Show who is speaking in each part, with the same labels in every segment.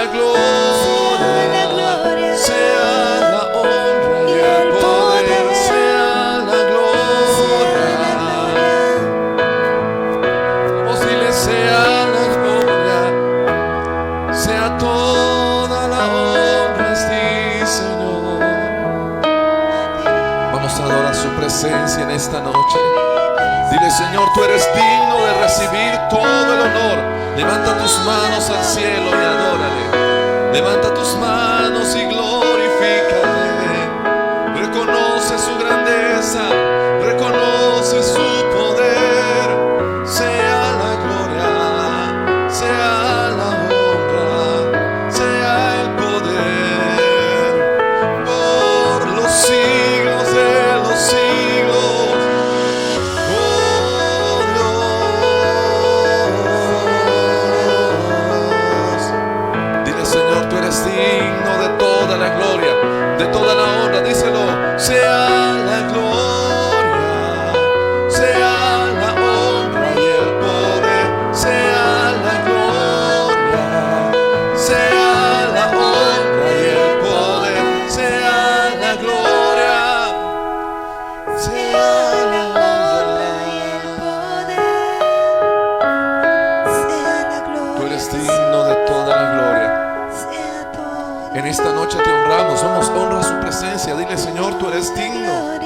Speaker 1: la gloria, sea la honra y el poder, sea la gloria. Vamos, dile, sea la gloria, sea toda la honra a ti, Señor. Vamos a adorar su presencia en esta noche. Dile, Señor, tú eres digno de recibir todo el honor. Levanta tus manos al cielo y adórale. Levanta tus manos y glorifícale. Reconoce su grandeza, reconoce su poder. Sea la gloria, sea la honra, sea el poder, por los siglos de los siglos. Digno de toda la gloria, de toda la honra, díselo. Sea la gloria, sea la honra y el poder, sea la gloria, sea la honra y el poder, sea la gloria, sea la honra y el poder, sea la gloria. Tú eres digno de toda la gloria. En esta noche te honramos, honra su presencia. Dile, Señor, tú eres digno.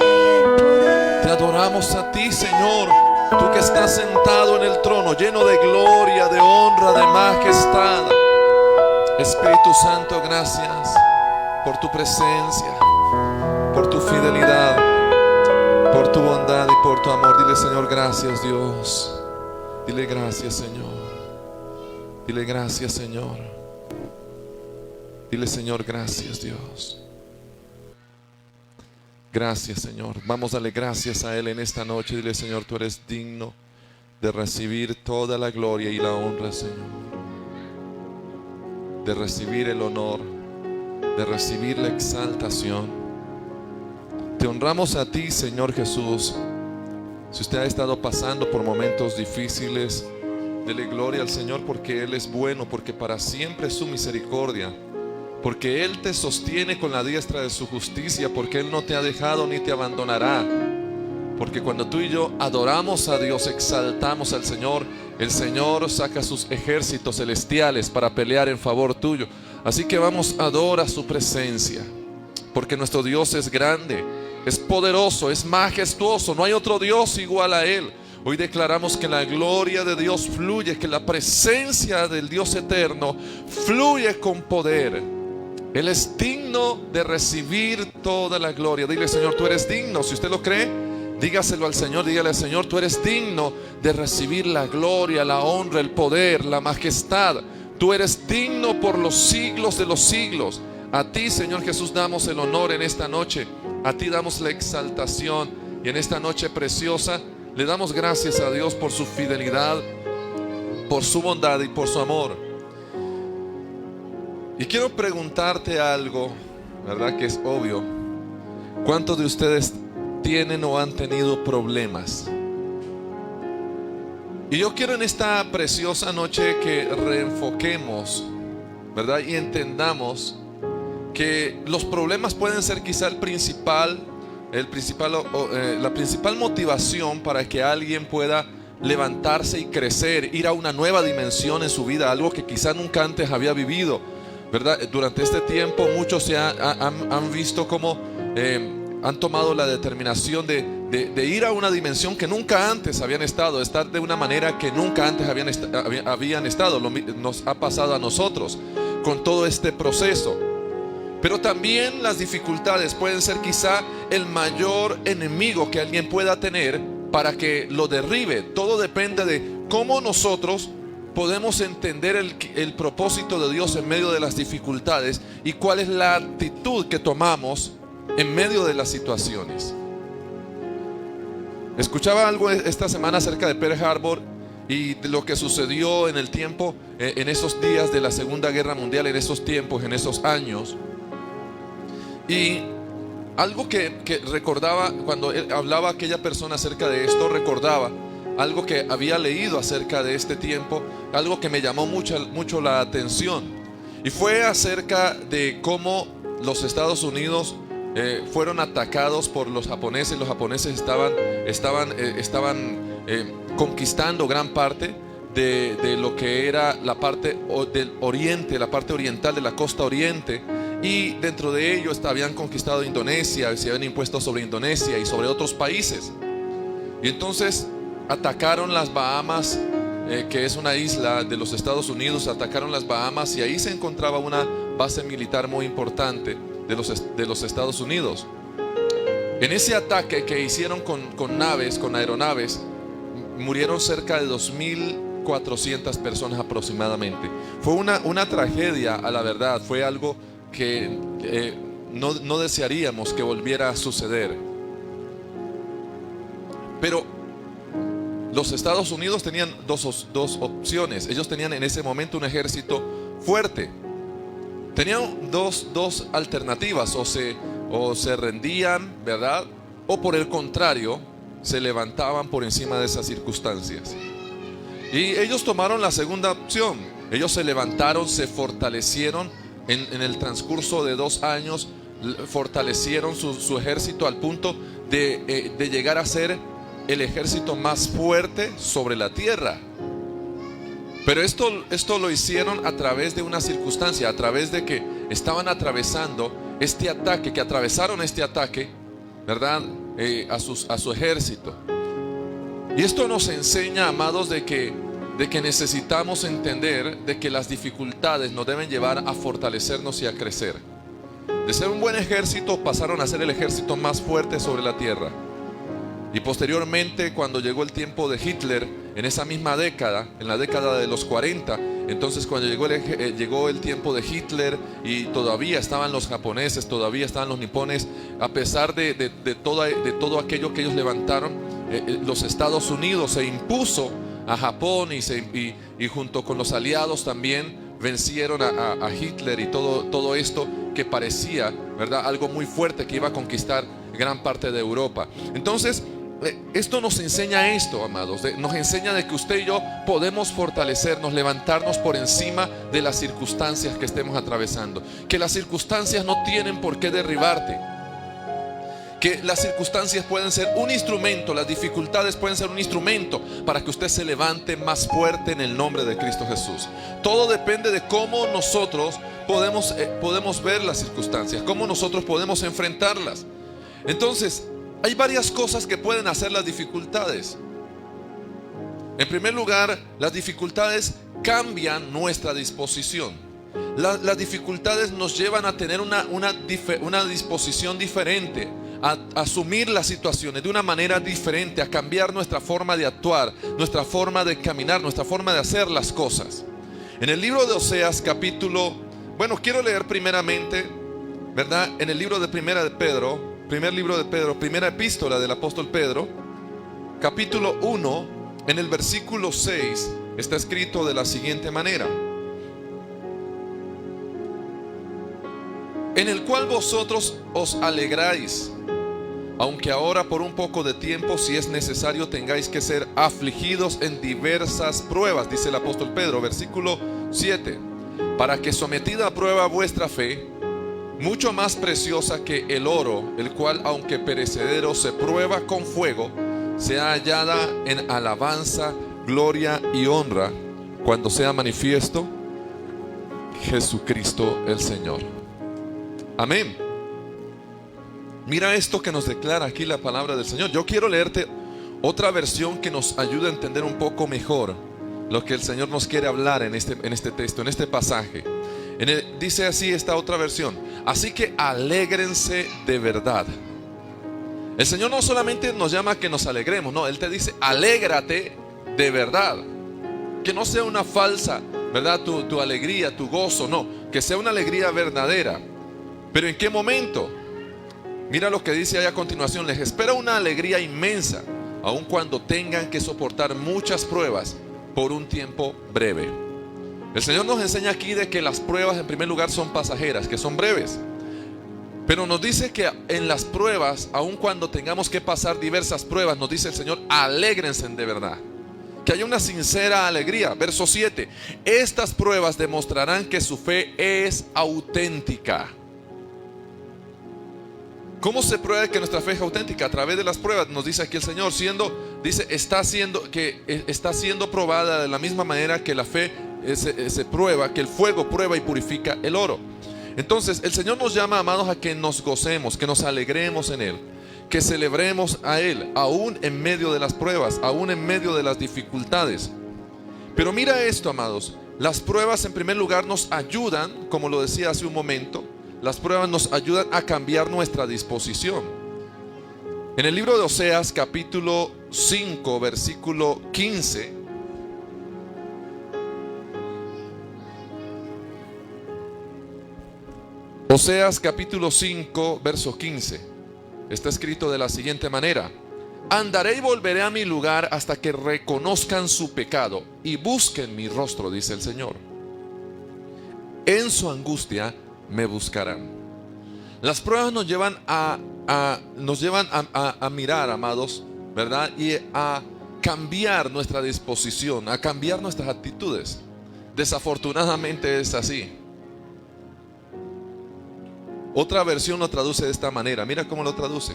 Speaker 1: Te adoramos a ti, Señor, tú que estás sentado en el trono, lleno de gloria, de honra, de majestad. Espíritu Santo, gracias por tu presencia, por tu fidelidad, por tu bondad y por tu amor. Dile, Señor, gracias, Dios. Dile gracias, Señor. Dile gracias, Señor. Dile, Señor, gracias, Dios. Gracias, Señor. Vamos a darle gracias a Él en esta noche. Dile, Señor, tú eres digno de recibir toda la gloria y la honra, Señor. De recibir el honor, de recibir la exaltación. Te honramos a ti, Señor Jesús. Si usted ha estado pasando por momentos difíciles, dele gloria al Señor, porque Él es bueno, porque para siempre es su misericordia, porque Él te sostiene con la diestra de su justicia, porque Él no te ha dejado ni te abandonará. Porque cuando tú y yo adoramos a Dios, exaltamos al Señor, el Señor saca sus ejércitos celestiales para pelear en favor tuyo. Así que vamos, adora su presencia, porque nuestro Dios es grande, es poderoso, es majestuoso. No hay otro Dios igual a Él. Hoy declaramos que la gloria de Dios fluye, que la presencia del Dios eterno fluye con poder. Él es digno de recibir toda la gloria. Dile, Señor, tú eres digno. Si usted lo cree, dígaselo al Señor. Dígale al Señor, tú eres digno de recibir la gloria, la honra, el poder, la majestad. Tú eres digno por los siglos de los siglos. A ti, Señor Jesús, damos el honor en esta noche. A ti damos la exaltación. Y en esta noche preciosa le damos gracias a Dios por su fidelidad, por su bondad y por su amor. Y quiero preguntarte algo, ¿verdad? Que es obvio. ¿Cuántos de ustedes tienen o han tenido problemas? Y yo quiero en esta preciosa noche que reenfoquemos, ¿verdad? Y entendamos que los problemas pueden ser quizá la principal motivación para que alguien pueda levantarse y crecer, ir a una nueva dimensión en su vida, algo que quizá nunca antes había vivido, ¿verdad? Durante este tiempo muchos han visto cómo han tomado la determinación de ir a una dimensión que nunca antes habían estado, estar de una manera que nunca antes habían estado. Nos ha pasado a nosotros con todo este proceso. Pero también las dificultades pueden ser quizá el mayor enemigo que alguien pueda tener para que lo derribe. Todo depende de cómo nosotros podemos entender el propósito de Dios en medio de las dificultades y cuál es la actitud que tomamos en medio de las situaciones. Escuchaba algo esta semana acerca de Pearl Harbor y de lo que sucedió en el tiempo, en esos días de la Segunda Guerra Mundial, en esos tiempos, en esos años. Y algo que recordaba cuando hablaba aquella persona acerca de esto, recordaba algo que había leído acerca de este tiempo, algo que me llamó mucho la atención. Y fue acerca de cómo los Estados Unidos fueron atacados por los japoneses. Los japoneses estaban conquistando gran parte de lo que era la parte del oriente, la parte oriental de la costa oriente. Y dentro de ello habían conquistado Indonesia, se habían impuesto sobre Indonesia y sobre otros países. Y entonces atacaron las Bahamas, que es una isla de los Estados Unidos. Atacaron las Bahamas y ahí se encontraba una base militar muy importante de los Estados Unidos. En ese ataque que hicieron con aeronaves, murieron cerca de 2.400 personas aproximadamente. Fue una tragedia, a la verdad. Fue algo que no desearíamos que volviera a suceder. Pero los Estados Unidos tenían dos opciones. Ellos tenían en ese momento un ejército fuerte. Tenían dos alternativas: o se rendían, ¿verdad? O por el contrario, se levantaban por encima de esas circunstancias. Y ellos tomaron la segunda opción. Ellos se levantaron, se fortalecieron en el transcurso de 2 años. Fortalecieron su ejército al punto de llegar a ser el ejército más fuerte sobre la tierra. Pero esto lo hicieron a través de una circunstancia, a través de que estaban atravesando este ataque, que atravesaron este ataque, ¿verdad? A su ejército. Y esto nos enseña, amados, de que necesitamos entender de que las dificultades nos deben llevar a fortalecernos y a crecer. De ser un buen ejército pasaron a ser el ejército más fuerte sobre la tierra. Y posteriormente, cuando llegó el tiempo de Hitler, en esa misma década, en la década de los 40, entonces cuando llegó el tiempo de Hitler y todavía estaban los japoneses, todavía estaban los nipones, a pesar de todo aquello que ellos levantaron, los Estados Unidos se impuso a Japón y junto con los aliados también vencieron a Hitler y todo esto que parecía, ¿verdad?, algo muy fuerte que iba a conquistar gran parte de Europa. Entonces, esto nos enseña esto, amados. Nos enseña de que usted y yo podemos fortalecernos, levantarnos por encima de las circunstancias que estemos atravesando. Que las circunstancias no tienen por qué derribarte. Que las circunstancias pueden ser un instrumento, las dificultades pueden ser un instrumento para que usted se levante más fuerte en el nombre de Cristo Jesús. Todo depende de cómo nosotros podemos ver las circunstancias, cómo nosotros podemos enfrentarlas. Entonces, hay varias cosas que pueden hacer las dificultades. En primer lugar, las dificultades cambian nuestra disposición. Las dificultades nos llevan a tener una disposición diferente, a asumir las situaciones de una manera diferente, a cambiar nuestra forma de actuar, nuestra forma de caminar, nuestra forma de hacer las cosas. En el libro de Oseas, quiero leer primeramente, ¿verdad? En el libro de Primera epístola del apóstol Pedro, capítulo 1, en el versículo 6, está escrito de la siguiente manera: en el cual vosotros os alegráis, aunque ahora por un poco de tiempo, si es necesario, tengáis que ser afligidos en diversas pruebas, dice el apóstol Pedro, versículo 7, para que sometida a prueba vuestra fe, mucho más preciosa que el oro, el cual aunque perecedero se prueba con fuego, sea hallada en alabanza, gloria y honra cuando sea manifiesto Jesucristo el Señor. Amén. Mira esto que nos declara aquí la palabra del Señor. Yo quiero leerte otra versión que nos ayude a entender un poco mejor lo que el Señor nos quiere hablar en este texto, en este pasaje. Dice así esta otra versión: así que alégrense de verdad. El Señor no solamente nos llama a que nos alegremos, no, Él te dice: alégrate de verdad. Que no sea una falsa, ¿verdad?, tu alegría, tu gozo, no, que sea una alegría verdadera. ¿Pero en qué momento? Mira lo que dice ahí a continuación: les espera una alegría inmensa, aun cuando tengan que soportar muchas pruebas por un tiempo breve. El Señor nos enseña aquí de que las pruebas en primer lugar son pasajeras, que son breves. Pero nos dice que en las pruebas, aun cuando tengamos que pasar diversas pruebas, nos dice el Señor: alégrense de verdad. que haya una sincera alegría. Verso 7, estas pruebas demostrarán que su fe es auténtica. ¿Cómo se prueba que nuestra fe es auténtica? A través de las pruebas, nos dice aquí el Señor, está siendo probada de la misma manera que la fe se prueba, que el fuego prueba y purifica el oro. Entonces el Señor nos llama, amados, a que nos gocemos, que nos alegremos en Él, que celebremos a Él, aún en medio de las pruebas, aún en medio de las dificultades. Pero mira esto, amados, las pruebas en primer lugar nos ayudan, como lo decía hace un momento, las pruebas nos ayudan a cambiar nuestra disposición. En el libro de Oseas, capítulo 5, versículo 15, Oseas capítulo 5, verso 15, está escrito de la siguiente manera: andaré y volveré a mi lugar hasta que reconozcan su pecado y busquen mi rostro, dice el Señor. En su angustia me buscarán. Las pruebas nos llevan a mirar, amados, ¿verdad? Y a cambiar nuestra disposición, a cambiar nuestras actitudes. Desafortunadamente es así. Otra versión lo traduce de esta manera. Mira cómo lo traduce: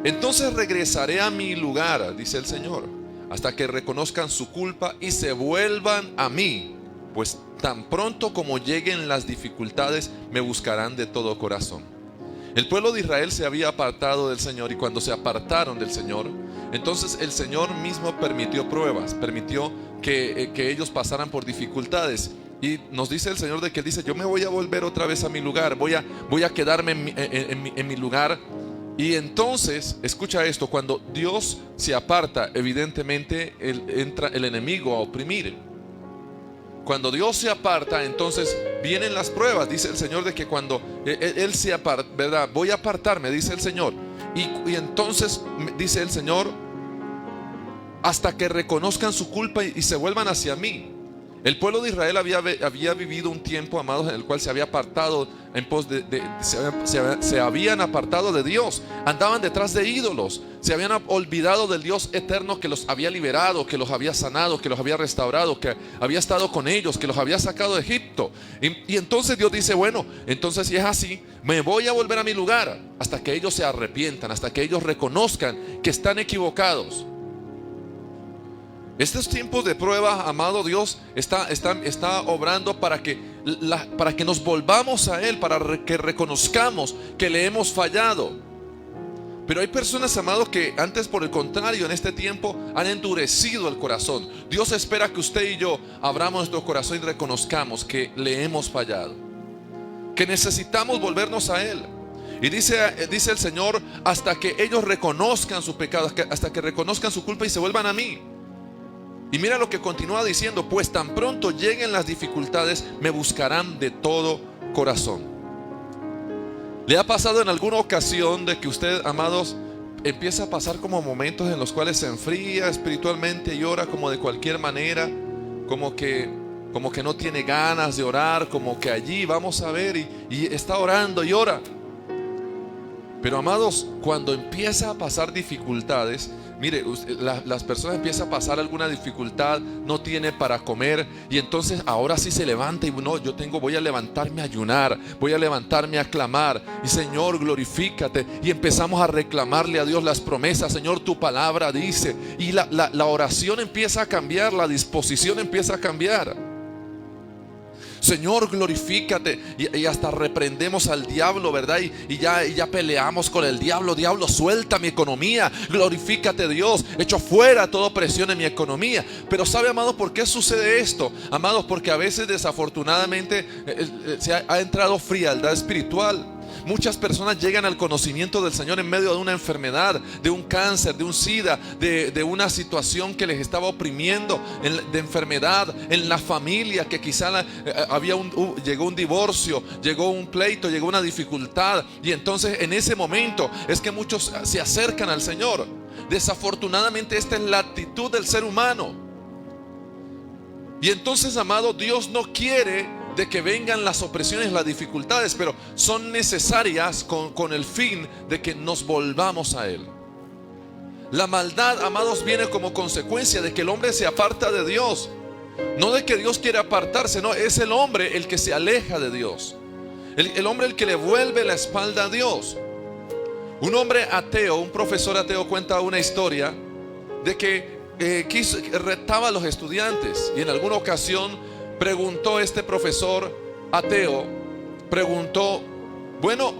Speaker 1: entonces regresaré a mi lugar, dice el Señor, hasta que reconozcan su culpa y se vuelvan a mí, pues tan pronto como lleguen las dificultades me buscarán de todo corazón. El pueblo de Israel se había apartado del Señor, y cuando se apartaron del Señor, entonces el Señor mismo permitió pruebas, permitió que ellos pasaran por dificultades. Y nos dice el Señor de que Él dice: yo me voy a volver otra vez a mi lugar, voy a quedarme en mi lugar. Y entonces, escucha esto, cuando Dios se aparta, evidentemente entra el enemigo a oprimir. Cuando Dios se aparta, entonces vienen las pruebas. Dice el Señor de que cuando Él se aparta, ¿verdad? Voy a apartarme, dice el Señor. Y entonces dice el Señor: hasta que reconozcan su culpa y se vuelvan hacia mí. El pueblo de Israel había vivido un tiempo, amados, en el cual se había apartado en pos se habían apartado de Dios, andaban detrás de ídolos, se habían olvidado del Dios eterno que los había liberado, que los había sanado, que los había restaurado, que había estado con ellos, que los había sacado de Egipto. Y entonces Dios dice: bueno, entonces si es así, me voy a volver a mi lugar hasta que ellos se arrepientan, hasta que ellos reconozcan que están equivocados. Estos tiempos de prueba, amado, Dios está obrando para que nos volvamos a Él, para que reconozcamos que le hemos fallado. Pero hay personas, amados, que antes, por el contrario, en este tiempo han endurecido el corazón. Dios espera que usted y yo abramos nuestro corazón y reconozcamos que le hemos fallado, que necesitamos volvernos a Él. Y dice el Señor: hasta que ellos reconozcan su pecado, hasta que reconozcan su culpa y se vuelvan a mí. Y mira lo que continúa diciendo: pues tan pronto lleguen las dificultades me buscarán de todo corazón. ¿Le ha pasado en alguna ocasión de que usted, amados, empieza a pasar como momentos en los cuales se enfría espiritualmente y ora como de cualquier manera, como que no tiene ganas de orar, como que allí vamos a ver y está orando y ora? Pero, amados, cuando empieza a pasar dificultades, mire, las personas empiezan a pasar alguna dificultad, no tiene para comer, y entonces ahora sí se levanta y no, voy a levantarme a ayunar, voy a levantarme a clamar, y Señor, glorifícate, y empezamos a reclamarle a Dios las promesas. Señor, tu palabra dice, y la oración empieza a cambiar, la disposición empieza a cambiar. Señor, glorifícate, y hasta reprendemos al diablo, ¿verdad? Y ya peleamos con el diablo. Diablo, suelta mi economía. Glorifícate, Dios. Echo fuera toda presión en mi economía. Pero ¿sabe, amados, por qué sucede esto? Amados, porque a veces desafortunadamente se ha entrado frialdad espiritual. Muchas personas llegan al conocimiento del Señor en medio de una enfermedad, de un cáncer, de un SIDA, de una situación que les estaba oprimiendo, de enfermedad en la familia, que quizá llegó un divorcio, llegó un pleito, llegó una dificultad, y entonces en ese momento es que muchos se acercan al Señor. Desafortunadamente esta es la actitud del ser humano. Y entonces, amado, Dios no quiere de que vengan las opresiones, las dificultades, pero son necesarias con el fin de que nos volvamos a Él. La maldad, amados, viene como consecuencia de que el hombre se aparta de Dios. No de que Dios quiere apartarse, no, es el hombre el que se aleja de Dios. El hombre el que le vuelve la espalda a Dios. Un hombre ateo, un profesor ateo cuenta una historia de que retaba a los estudiantes. Y en alguna ocasión preguntó este profesor ateo, preguntó: bueno,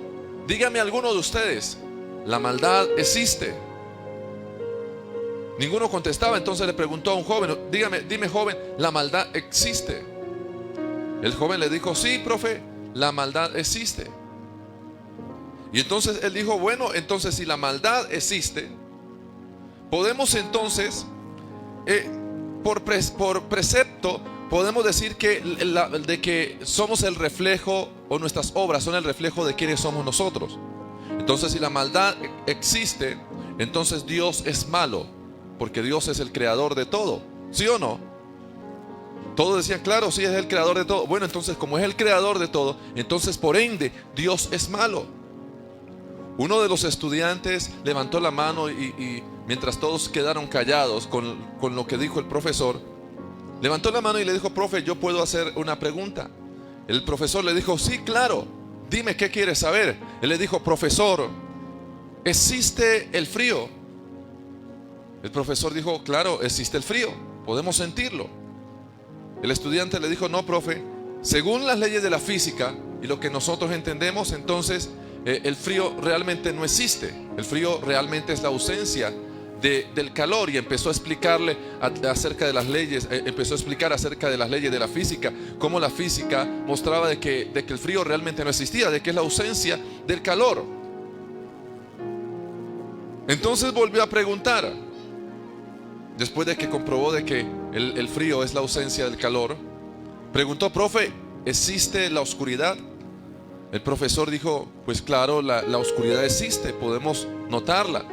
Speaker 1: dígame alguno de ustedes, ¿la maldad existe? Ninguno contestaba. Entonces le preguntó a un joven: dime joven, ¿la maldad existe? El joven le dijo: sí, profe, la maldad existe. Y entonces él dijo: bueno, entonces si la maldad existe, podemos entonces, por precepto, podemos decir de que somos el reflejo, o nuestras obras son el reflejo de quienes somos nosotros. Entonces, si la maldad existe, entonces Dios es malo, porque Dios es el creador de todo, ¿sí o no? Todos decían: claro, sí, es el creador de todo. Bueno, entonces, como es el creador de todo, entonces por ende Dios es malo. Uno de los estudiantes levantó la mano y mientras todos quedaron callados con lo que dijo el profesor, levantó la mano y le dijo: profe, ¿yo puedo hacer una pregunta? El profesor le dijo: sí, claro, dime qué quieres saber. Él le dijo: profesor, ¿existe el frío? El profesor dijo: claro, existe el frío, podemos sentirlo. El estudiante le dijo: no, profe, según las leyes de la física y lo que nosotros entendemos, entonces el frío realmente no existe. El frío realmente es la ausencia del calor. Y empezó a explicarle acerca de las leyes, empezó a explicar acerca de las leyes de la física, cómo la física mostraba de que el frío realmente no existía, de que es la ausencia del calor. Entonces volvió a preguntar, después de que comprobó de que el frío es la ausencia del calor, preguntó: profe, ¿existe la oscuridad? El profesor dijo: pues claro, la oscuridad existe, podemos notarla.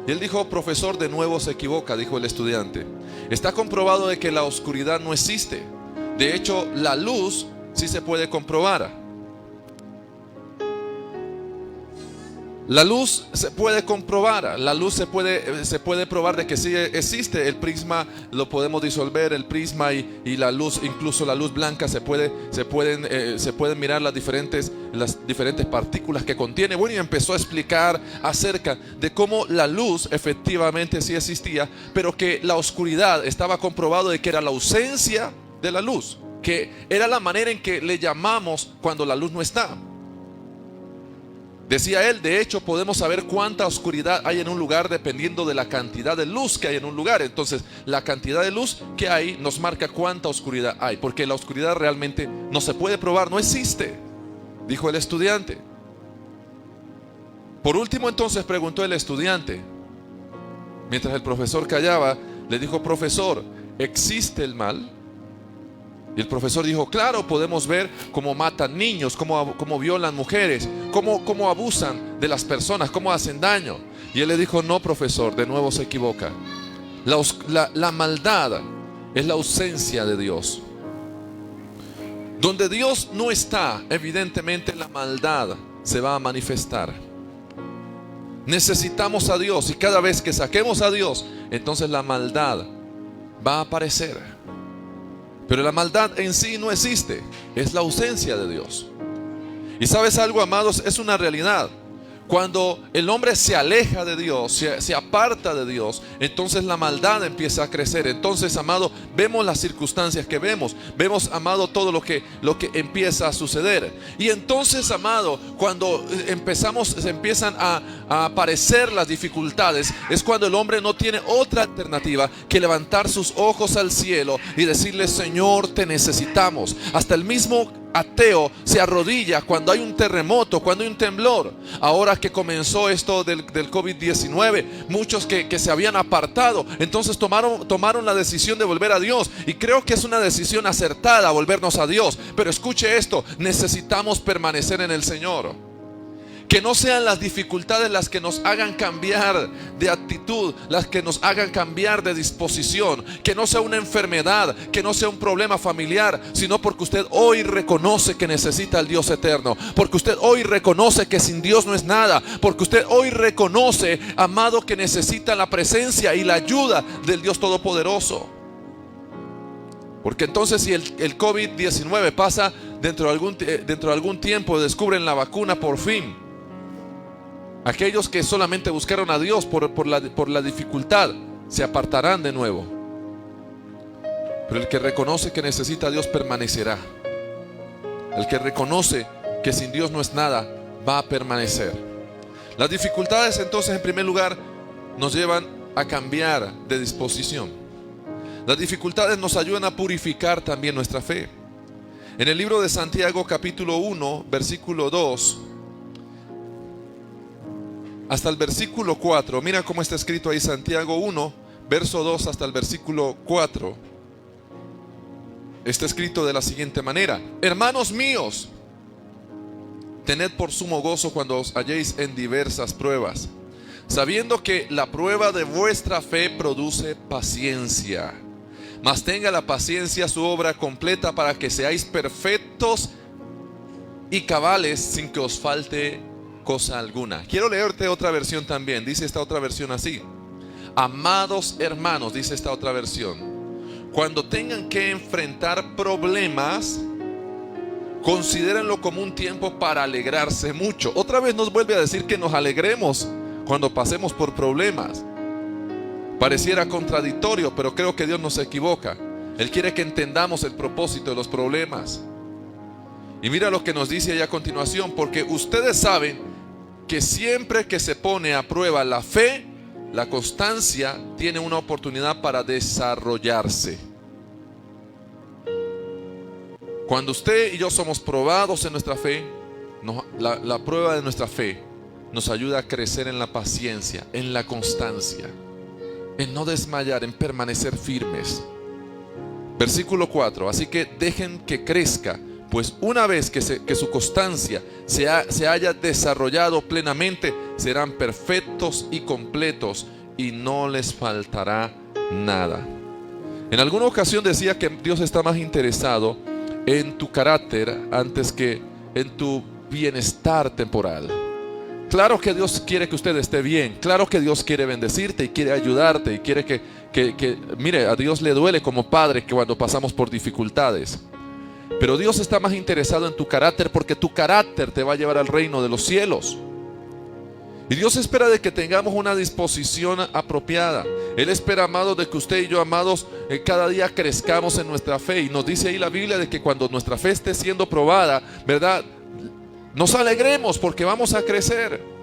Speaker 1: Y él dijo: profesor, de nuevo se equivoca, dijo el estudiante. Está comprobado de que la oscuridad no existe. De hecho, la luz sí se puede comprobar. La luz se puede comprobar, la luz se puede probar de que sí existe. El prisma lo podemos disolver, el prisma y la luz, incluso la luz blanca, se pueden mirar las diferentes partículas que contiene. Bueno, y empezó a explicar acerca de cómo la luz efectivamente sí existía, pero que la oscuridad estaba comprobado de que era la ausencia de la luz, que era la manera en que le llamamos cuando la luz no está. Decía él: de hecho podemos saber cuánta oscuridad hay en un lugar dependiendo de la cantidad de luz que hay en un lugar. Entonces la cantidad de luz que hay nos marca cuánta oscuridad hay, porque la oscuridad realmente no se puede probar, no existe, dijo el estudiante. Por último, entonces preguntó el estudiante, mientras el profesor callaba, le dijo: profesor, ¿existe el mal? Y el profesor dijo: claro, podemos ver cómo matan niños, cómo violan mujeres, cómo abusan de las personas, cómo hacen daño. Y él le dijo: no, profesor, de nuevo se equivoca. La maldad es la ausencia de Dios. Donde Dios no está, evidentemente la maldad se va a manifestar. Necesitamos a Dios, y cada vez que saquemos a Dios, entonces la maldad va a aparecer. Pero la maldad en sí no existe, es la ausencia de Dios. Y sabes algo, amados, es una realidad. Cuando el hombre se aleja de Dios, se aparta de Dios, entonces la maldad empieza a crecer. Entonces, amado, vemos las circunstancias que vemos, amado, todo lo que empieza a suceder. Y entonces, amado, cuando se empiezan a aparecer las dificultades, es cuando el hombre no tiene otra alternativa que levantar sus ojos al cielo y decirle: Señor, te necesitamos. Hasta el mismo ateo se arrodilla cuando hay un terremoto, cuando hay un temblor. Ahora que comenzó esto del COVID-19, muchos que se habían apartado, entonces tomaron la decisión de volver a Dios. Y creo que es una decisión acertada volvernos a Dios. Pero escuche esto: necesitamos permanecer en el Señor. Que no sean las dificultades las que nos hagan cambiar de actitud, las que nos hagan cambiar de disposición. Que no sea una enfermedad, que no sea un problema familiar, sino porque usted hoy reconoce que necesita al Dios eterno. Porque usted hoy reconoce que sin Dios no es nada. Porque usted hoy reconoce, amado, que necesita la presencia y la ayuda del Dios Todopoderoso. Porque entonces si el COVID-19 pasa dentro de algún tiempo, descubren la vacuna por fin, aquellos que solamente buscaron a Dios por la dificultad se apartarán de nuevo. Pero el que reconoce que necesita a Dios permanecerá. El que reconoce que sin Dios no es nada va a permanecer. Las dificultades entonces en primer lugar nos llevan a cambiar de disposición. Las dificultades nos ayudan a purificar también nuestra fe. En el libro de Santiago capítulo 1 versículo 2 hasta el versículo 4, mira cómo está escrito ahí, Santiago 1 verso 2 hasta el versículo 4. Está escrito de la siguiente manera: hermanos míos, tened por sumo gozo cuando os halléis en diversas pruebas, sabiendo que la prueba de vuestra fe produce paciencia. Mas tenga la paciencia su obra completa, para que seáis perfectos y cabales sin que os falte cosa alguna. Quiero leerte otra versión también. Dice esta otra versión así: amados hermanos, dice esta otra versión, cuando tengan que enfrentar problemas, considérenlo como un tiempo para alegrarse mucho. Otra vez nos vuelve a decir que nos alegremos cuando pasemos por problemas. Pareciera contradictorio, pero creo que Dios no se equivoca. Él quiere que entendamos el propósito de los problemas. Y mira lo que nos dice ahí a continuación: porque ustedes saben que siempre que se pone a prueba la fe, la constancia tiene una oportunidad para desarrollarse. Cuando usted y yo somos probados en nuestra fe, la prueba de nuestra fe nos ayuda a crecer en la paciencia, en la constancia, en no desmayar, en permanecer firmes. Versículo 4: así que dejen que crezca, pues una vez que su constancia se haya desarrollado plenamente, serán perfectos y completos y no les faltará nada. En alguna ocasión decía que Dios está más interesado en tu carácter antes que en tu bienestar temporal. Claro que Dios quiere que usted esté bien. Claro que Dios quiere bendecirte y quiere ayudarte y quiere que mire, a Dios le duele como padre que cuando pasamos por dificultades. Pero Dios está más interesado en tu carácter, porque tu carácter te va a llevar al reino de los cielos. Y Dios espera de que tengamos una disposición apropiada. Él espera, amados, de que usted y yo, amados, cada día crezcamos en nuestra fe. Y nos dice ahí la Biblia de que cuando nuestra fe esté siendo probada, ¿verdad?, nos alegremos porque vamos a crecer.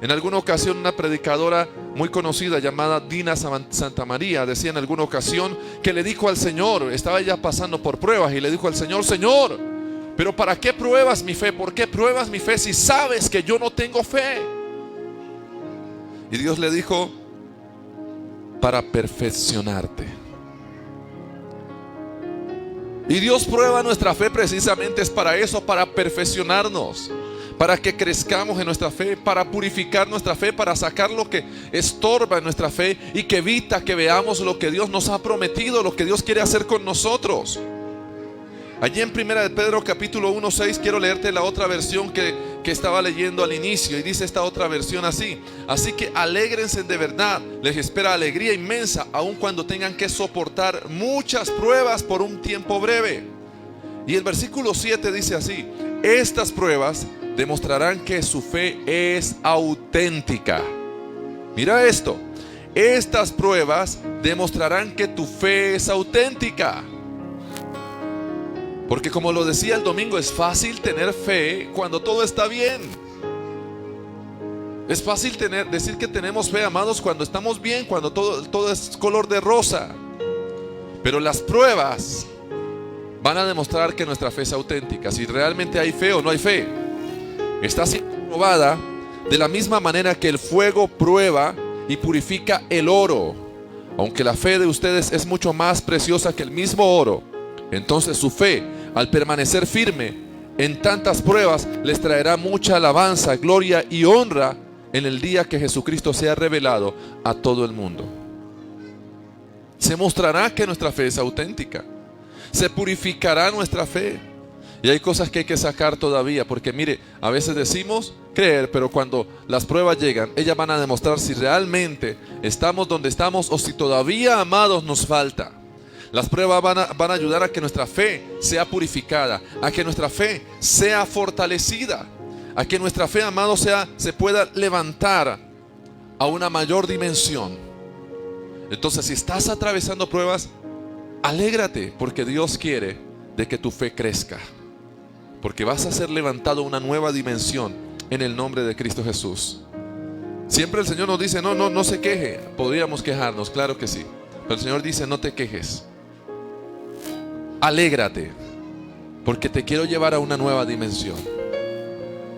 Speaker 1: En alguna ocasión una predicadora muy conocida llamada Dina Santamaría decía en alguna ocasión que le dijo al Señor, estaba ella pasando por pruebas y le dijo al Señor: Señor, pero ¿para qué pruebas mi fe? ¿Por qué pruebas mi fe si sabes que yo no tengo fe? Y Dios le dijo: para perfeccionarte. Y Dios prueba nuestra fe precisamente es para eso, para perfeccionarnos, para que crezcamos en nuestra fe, para purificar nuestra fe, para sacar lo que estorba en nuestra fe y que evita que veamos lo que Dios nos ha prometido, lo que Dios quiere hacer con nosotros. Allí en 1 de Pedro capítulo 1:6 quiero leerte la otra versión que estaba leyendo al inicio, y dice esta otra versión así: así que alégrense de verdad, les espera alegría inmensa, aun cuando tengan que soportar muchas pruebas por un tiempo breve. Y el versículo 7 dice así: estas pruebas demostrarán que su fe es auténtica. Mira esto: estas pruebas demostrarán que tu fe es auténtica. Porque como lo decía el domingo, es fácil tener fe cuando todo está bien. Es fácil decir que tenemos fe, amados, cuando estamos bien, cuando todo es color de rosa. Pero las pruebas van a demostrar que nuestra fe es auténtica, si realmente hay fe o no hay fe. Está siendo probada de la misma manera que el fuego prueba y purifica el oro. Aunque la fe de ustedes es mucho más preciosa que el mismo oro, entonces su fe, al permanecer firme, en tantas pruebas les traerá mucha alabanza, gloria y honra en el día que Jesucristo sea revelado a todo el mundo. Se mostrará que nuestra fe es auténtica. Se purificará nuestra fe. Y hay cosas que hay que sacar todavía, porque mire, a veces decimos creer, pero cuando las pruebas llegan, ellas van a demostrar si realmente estamos donde estamos o si todavía, amados, nos falta. Las pruebas van a ayudar a que nuestra fe sea purificada, a que nuestra fe sea fortalecida, a que nuestra fe, amados, se pueda levantar a una mayor dimensión. Entonces, si estás atravesando pruebas, alégrate, porque Dios quiere de que tu fe crezca, porque vas a ser levantado a una nueva dimensión en el nombre de Cristo Jesús. Siempre el Señor nos dice, no se queje. Podríamos quejarnos, claro que sí, pero el Señor dice, no te quejes, alégrate, porque te quiero llevar a una nueva dimensión.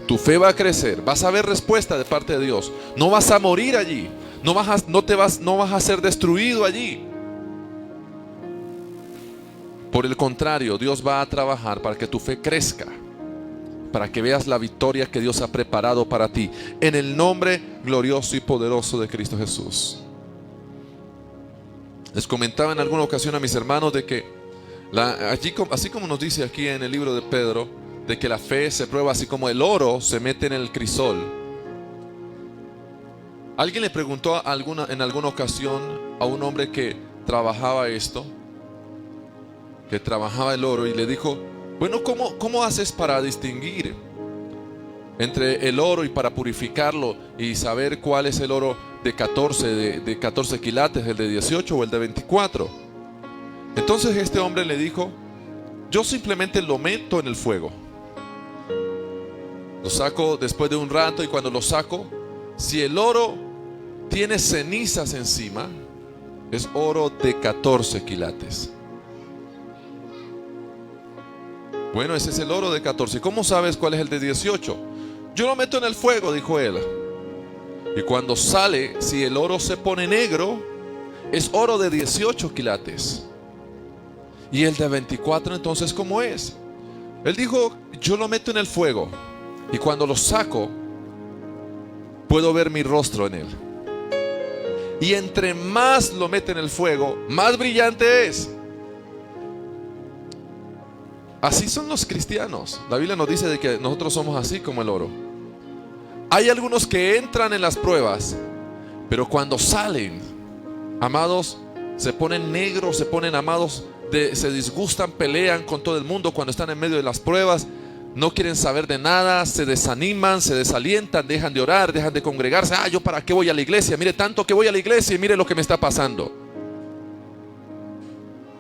Speaker 1: Tu fe va a crecer, vas a ver respuesta de parte de Dios. No vas a morir allí, no vas a ser destruido allí. Por el contrario, Dios va a trabajar para que tu fe crezca, para que veas la victoria que Dios ha preparado para ti, en el nombre glorioso y poderoso de Cristo Jesús. Les comentaba en alguna ocasión a mis hermanos de que así como nos dice aquí en el libro de Pedro, de que la fe se prueba así como el oro se mete en el crisol. Alguien le preguntó en alguna ocasión a un hombre que trabajaba esto, que trabajaba el oro, y le dijo, bueno, ¿cómo haces para distinguir entre el oro y para purificarlo y saber cuál es el oro de 14 quilates, el de 18 o el de 24? Entonces este hombre le dijo, yo simplemente lo meto en el fuego, lo saco después de un rato, y cuando lo saco, si el oro tiene cenizas encima, es oro de 14 quilates. Bueno, ese es el oro de 14. ¿Cómo sabes cuál es el de 18? Yo lo meto en el fuego, dijo él. Y cuando sale, si el oro se pone negro, es oro de 18 quilates. Y el de 24, entonces, ¿cómo es? Él dijo, yo lo meto en el fuego, y cuando lo saco, puedo ver mi rostro en él. Y entre más lo mete en el fuego, más brillante es. Así son los cristianos. La Biblia nos dice de que nosotros somos así como el oro. Hay algunos que entran en las pruebas, pero cuando salen, amados, se ponen negros, se ponen, amados, se disgustan, pelean con todo el mundo cuando están en medio de las pruebas. No quieren saber de nada, se desaniman, se desalientan, dejan de orar, dejan de congregarse. ¿Yo para qué voy a la iglesia? Mire tanto que voy a la iglesia y mire lo que me está pasando.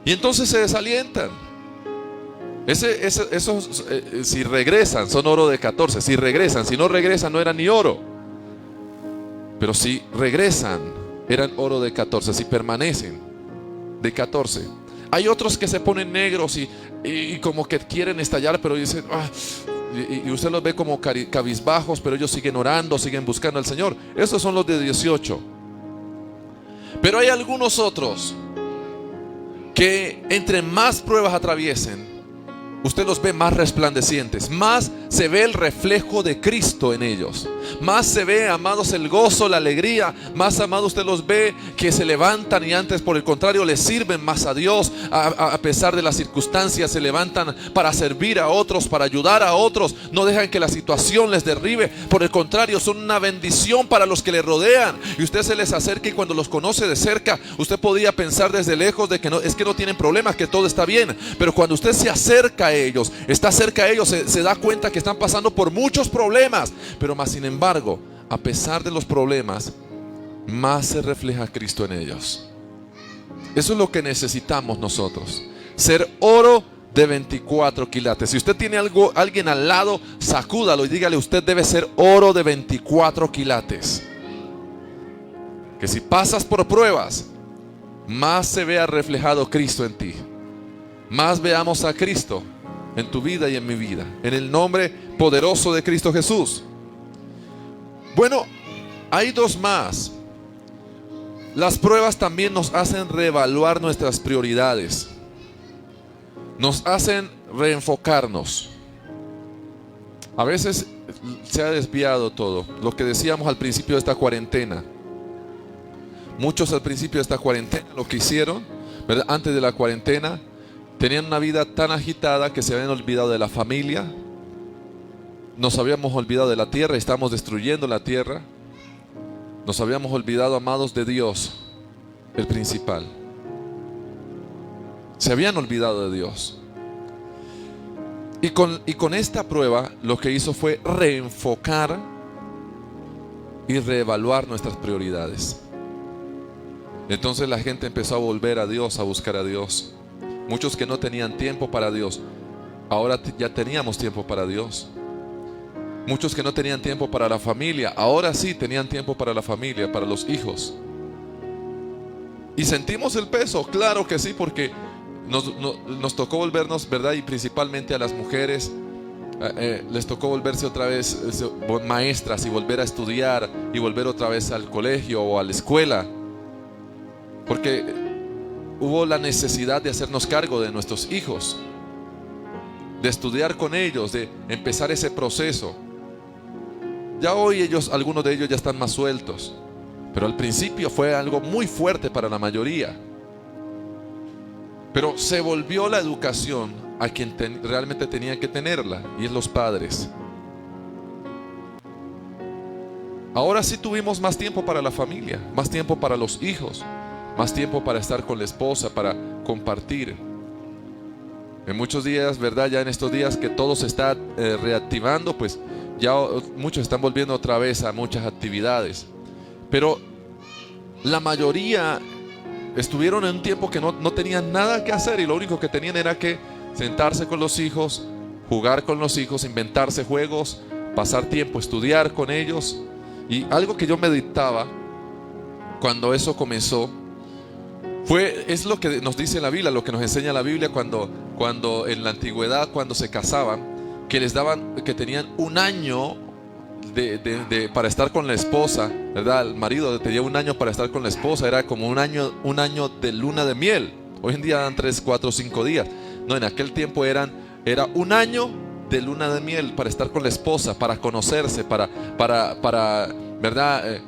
Speaker 1: Y entonces se desalientan. Esos si regresan, son oro de 14. Si regresan, si no regresan, no eran ni oro. Pero si regresan, eran oro de 14. Si permanecen, de 14. Hay otros que se ponen negros y como que quieren estallar, pero dicen, y usted los ve como cabizbajos, pero ellos siguen orando, siguen buscando al Señor. Esos son los de 18. Pero hay algunos otros que entre más pruebas atraviesen, usted los ve más resplandecientes, más se ve el reflejo de Cristo en ellos, más se ve, amados, el gozo, la alegría, más, amados, usted los ve que se levantan y antes, por el contrario, les sirven más a Dios, a pesar de las circunstancias, se levantan para servir a otros, para ayudar a otros, no dejan que la situación les derribe, por el contrario, son una bendición para los que les rodean, y usted se les acerca, y cuando los conoce de cerca, usted podría pensar desde lejos de que no, es que no tienen problemas, que todo está bien, pero cuando usted se acerca a ellos, está cerca de ellos, se da cuenta que están pasando por muchos problemas, pero más sin embargo, a pesar de los problemas, más se refleja Cristo en ellos. Eso es lo que necesitamos nosotros, ser oro de 24 quilates. Si usted tiene alguien al lado, sacúdalo y dígale, usted debe ser oro de 24 quilates. Que si pasas por pruebas, más se vea reflejado Cristo en ti, más veamos a Cristo en tu vida y en mi vida, en el nombre poderoso de Cristo Jesús. Bueno, hay dos más. Las pruebas también nos hacen reevaluar nuestras prioridades, nos hacen reenfocarnos. A veces se ha desviado todo. Lo que decíamos al principio de esta cuarentena. Muchos al principio de esta cuarentena lo que hicieron, ¿verdad? Antes de la cuarentena, tenían una vida tan agitada que se habían olvidado de la familia. Nos habíamos olvidado de la tierra y estábamos destruyendo la tierra. Nos habíamos olvidado, amados, de Dios, el principal. Se habían olvidado de Dios. Y con esta prueba lo que hizo fue reenfocar y reevaluar nuestras prioridades. Entonces la gente empezó a volver a Dios, a buscar a Dios. Muchos que no tenían tiempo para Dios, ahora ya teníamos tiempo para Dios. Muchos que no tenían tiempo para la familia, ahora sí tenían tiempo para la familia, para los hijos. Y sentimos el peso, claro que sí, porque nos tocó volvernos, ¿verdad? Y principalmente a las mujeres, les tocó volverse otra vez maestras y volver a estudiar y volver otra vez al colegio o a la escuela, porque hubo la necesidad de hacernos cargo de nuestros hijos, de estudiar con ellos, de empezar ese proceso. Ya hoy algunos de ellos ya están más sueltos, pero al principio fue algo muy fuerte para la mayoría. Pero se volvió la educación a quien realmente tenía que tenerla, y es los padres. Ahora sí tuvimos más tiempo para la familia, más tiempo para los hijos, más tiempo para estar con la esposa, para compartir. En muchos días, ¿verdad? Ya en estos días que todo se está reactivando, pues ya muchos están volviendo otra vez a muchas actividades. Pero la mayoría estuvieron en un tiempo que no tenían nada que hacer, y lo único que tenían era que sentarse con los hijos, jugar con los hijos, inventarse juegos, pasar tiempo, estudiar con ellos. Y algo que yo meditaba cuando eso comenzó es lo que nos dice la Biblia, lo que nos enseña la Biblia cuando en la antigüedad, cuando se casaban, que tenían un año para estar con la esposa, ¿verdad? El marido tenía un año para estar con la esposa, era como un año de luna de miel. Hoy en día dan 3, 4, 5 días. No, en aquel tiempo era un año de luna de miel para estar con la esposa, para conocerse, para ¿verdad?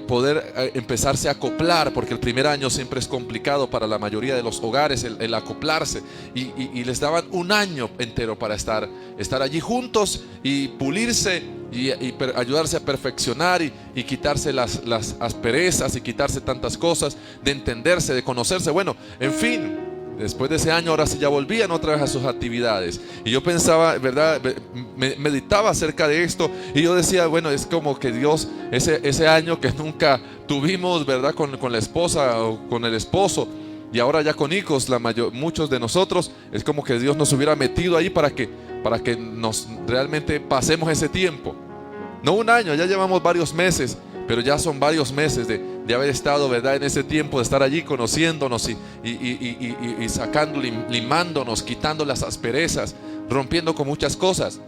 Speaker 1: Poder empezarse a acoplar, porque el primer año siempre es complicado para la mayoría de los hogares el acoplarse, y les daban un año entero para estar allí juntos y pulirse y ayudarse a perfeccionar y quitarse las asperezas y quitarse tantas cosas, de entenderse, de conocerse. Bueno, en fin, después de ese año ahora sí ya volvían otra vez a sus actividades. Y yo pensaba, ¿verdad? Meditaba acerca de esto, y yo decía, bueno, es como que Dios, ese año que nunca tuvimos, ¿verdad? Con la esposa o con el esposo, y ahora ya con hijos, muchos de nosotros, es como que Dios nos hubiera metido ahí para que nos realmente pasemos ese tiempo. No un año, ya llevamos varios meses, pero ya son varios meses de haber estado, ¿verdad? En ese tiempo de estar allí conociéndonos y sacando, limándonos, quitando las asperezas, rompiendo con muchas cosas.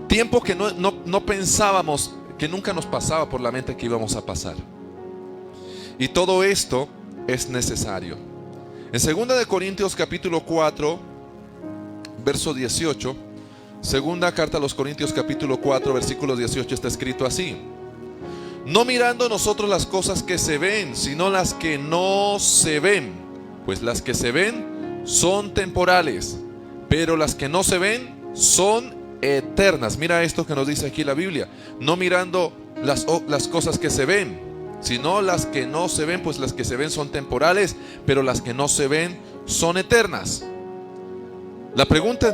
Speaker 1: Tiempo que no pensábamos, que nunca nos pasaba por la mente que íbamos a pasar. Y todo esto es necesario. En 2 Corintios capítulo 4, verso 18, segunda carta a los Corintios capítulo 4, versículo 18, está escrito así: no mirando nosotros las cosas que se ven, sino las que no se ven, pues las que se ven son temporales, pero las que no se ven son eternas. Mira esto que nos dice aquí la Biblia: no mirando las cosas que se ven, sino las que no se ven, pues las que se ven son temporales, pero las que no se ven son eternas. La pregunta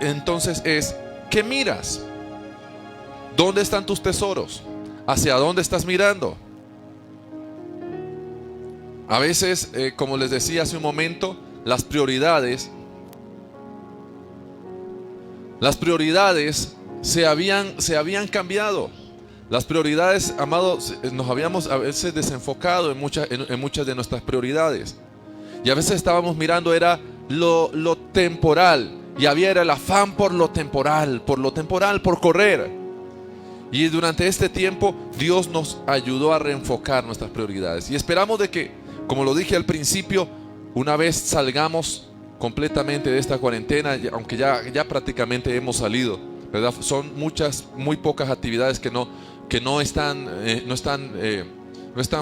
Speaker 1: entonces es: ¿qué miras? ¿Dónde están tus tesoros? ¿Hacia dónde estás mirando? A veces, como les decía hace un momento, las prioridades se habían cambiado. Las prioridades, amados, nos habíamos a veces desenfocado en muchas de nuestras prioridades. Y a veces estábamos mirando era lo temporal, y había era el afán por lo temporal, por correr. Y durante este tiempo Dios nos ayudó a reenfocar nuestras prioridades, y esperamos de que, como lo dije al principio, una vez salgamos completamente de esta cuarentena, aunque ya prácticamente hemos salido, ¿verdad? Son muy pocas actividades que no están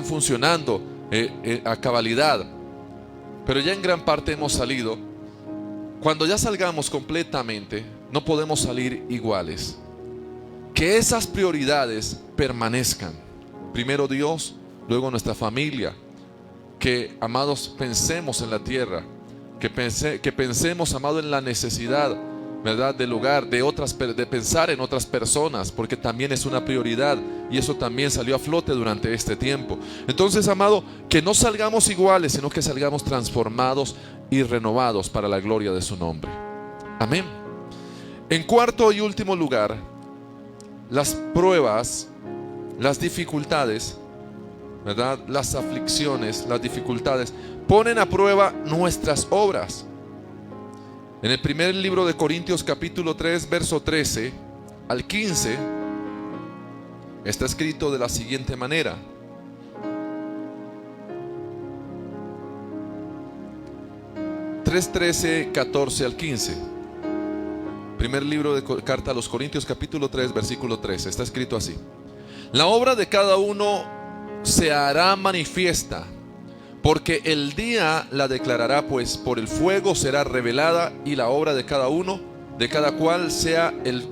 Speaker 1: funcionando a cabalidad, pero ya en gran parte hemos salido. Cuando ya salgamos completamente, no podemos salir iguales. Que esas prioridades permanezcan. Primero Dios, luego nuestra familia. Que, amados, pensemos en la tierra. Que pensemos, amado, en la necesidad, ¿verdad?, del hogar, de pensar en otras personas, porque también es una prioridad, y eso también salió a flote durante este tiempo. Entonces, amado, que no salgamos iguales, sino que salgamos transformados y renovados para la gloria de su nombre. Amén. En cuarto y último lugar, las pruebas, las dificultades, ¿verdad?, las aflicciones, las dificultades ponen a prueba nuestras obras. En el primer libro de Corintios capítulo 3 verso 13 al 15 está escrito de la siguiente manera: 3:13, 14 al 15. Primer libro de carta a los Corintios capítulo 3 versículo 13. Está escrito así: la obra de cada uno se hará manifiesta, porque el día la declarará, pues por el fuego será revelada, y la obra de cada uno, de cada cual sea el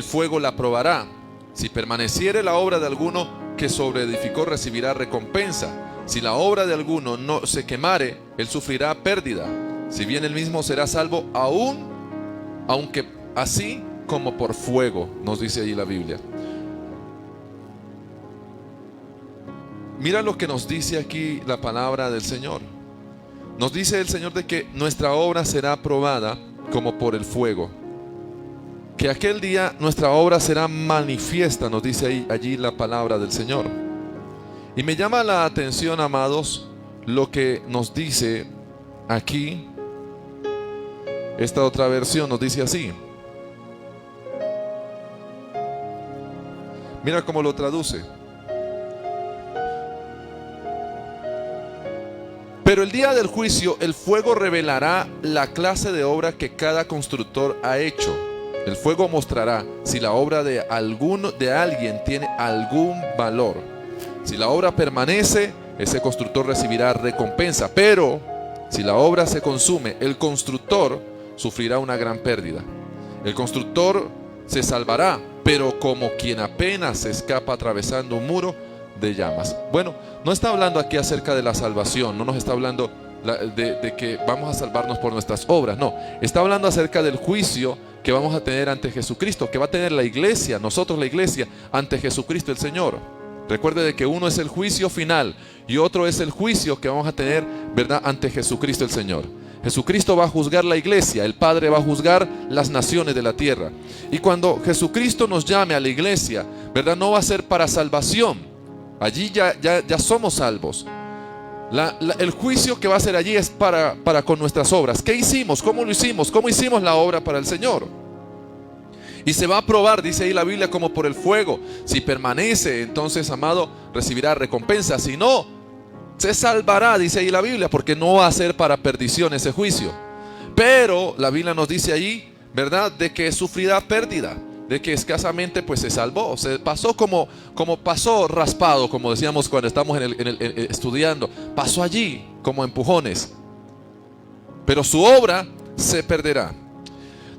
Speaker 1: fuego la probará. Si permaneciere la obra de alguno que sobreedificó, recibirá recompensa. Si la obra de alguno no se quemare, él sufrirá pérdida, si bien él mismo será salvo, aunque así como por fuego, nos dice allí la Biblia. Mira lo que nos dice aquí la palabra del Señor. Nos dice el Señor de que nuestra obra será probada como por el fuego, que aquel día nuestra obra será manifiesta, nos dice allí la palabra del Señor. Y me llama la atención, amados, lo que nos dice aquí. Esta otra versión nos dice así. Mira cómo lo traduce: pero el día del juicio el fuego revelará la clase de obra que cada constructor ha hecho. El fuego mostrará si la obra de alguien tiene algún valor. Si la obra permanece, ese constructor recibirá recompensa. Pero si la obra se consume, el constructor sufrirá una gran pérdida. El constructor se salvará, pero como quien apenas se escapa atravesando un muro de llamas. Bueno, no está hablando aquí acerca de la salvación, no nos está hablando de que vamos a salvarnos por nuestras obras, no, está hablando acerca del juicio que vamos a tener ante Jesucristo, que va a tener la iglesia, nosotros la iglesia, ante Jesucristo el Señor. Recuerde de que uno es el juicio final y otro es el juicio que vamos a tener, ¿verdad?, ante Jesucristo el Señor. Jesucristo va a juzgar la iglesia, el Padre va a juzgar las naciones de la tierra. Y cuando Jesucristo nos llame a la iglesia, ¿verdad?, no va a ser para salvación. Allí ya somos salvos. El juicio que va a ser allí es para con nuestras obras. ¿Qué hicimos? ¿Cómo lo hicimos? ¿Cómo hicimos la obra para el Señor? Y se va a probar, dice ahí la Biblia, como por el fuego. Si permanece, entonces, amado, recibirá recompensa. Si no, se salvará, dice ahí la Biblia, porque no va a ser para perdición ese juicio. Pero la Biblia nos dice allí, ¿verdad?, de que sufrirá pérdida, de que escasamente pues se salvó, se pasó como pasó raspado, como decíamos cuando estamos estudiando, pasó allí como empujones, pero su obra se perderá.